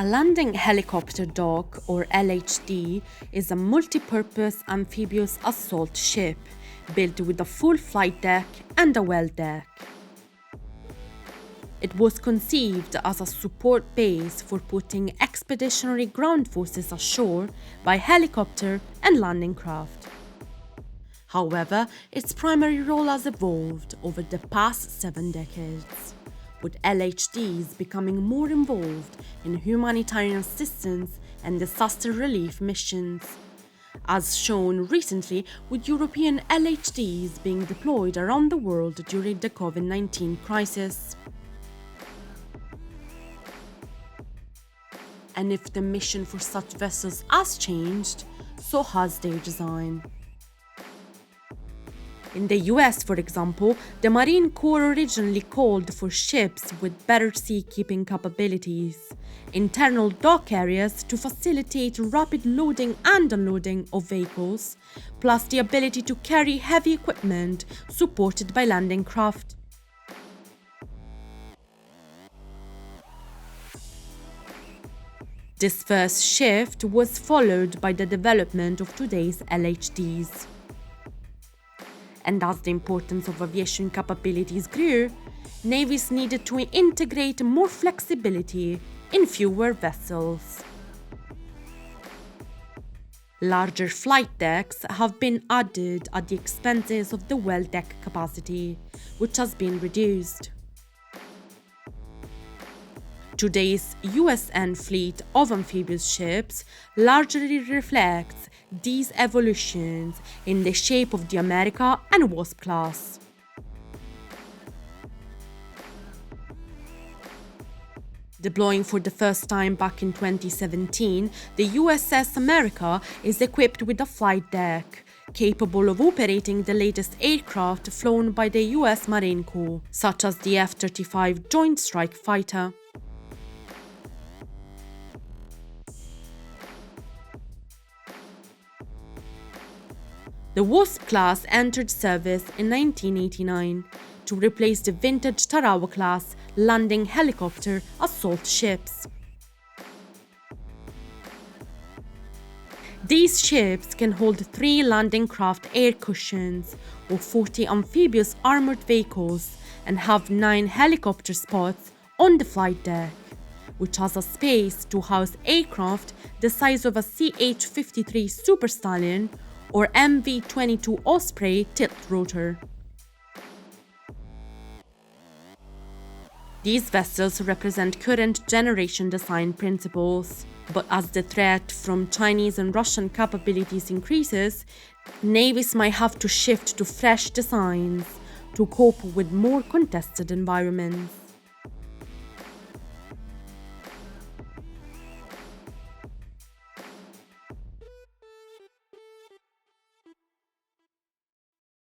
A landing helicopter dock, or LHD, is a multi-purpose amphibious assault ship built with a full flight deck and a well deck. It was conceived as a support base for putting expeditionary ground forces ashore by helicopter and landing craft. However, its primary role has evolved over the past 7 decades, with LHDs becoming more involved in humanitarian assistance and disaster relief missions, as shown recently with European LHDs being deployed around the world during the COVID-19 crisis. And if the mission for such vessels has changed, so has their design. In the US, for example, the Marine Corps originally called for ships with better seakeeping capabilities, internal dock areas to facilitate rapid loading and unloading of vehicles, plus the ability to carry heavy equipment supported by landing craft. This first shift was followed by the development of today's LHDs. And as the importance of aviation capabilities grew, navies needed to integrate more flexibility in fewer vessels. Larger flight decks have been added at the expenses of the well deck capacity, which has been reduced. Today's USN fleet of amphibious ships largely reflects these evolutions in the shape of the America and Wasp class. Deploying for the first time back in 2017, the USS America is equipped with a flight deck capable of operating the latest aircraft flown by the US Marine Corps, such as the F-35 Joint Strike Fighter. The Wasp class entered service in 1989 to replace the vintage Tarawa class landing helicopter assault ships. These ships can hold 3 landing craft air cushions or 40 amphibious armored vehicles and have 9 helicopter spots on the flight deck, which has a space to house aircraft the size of a CH-53 Super Stallion or MV-22 Osprey tilt rotor. These vessels represent current generation design principles, but as the threat from Chinese and Russian capabilities increases, navies might have to shift to fresh designs to cope with more contested environments.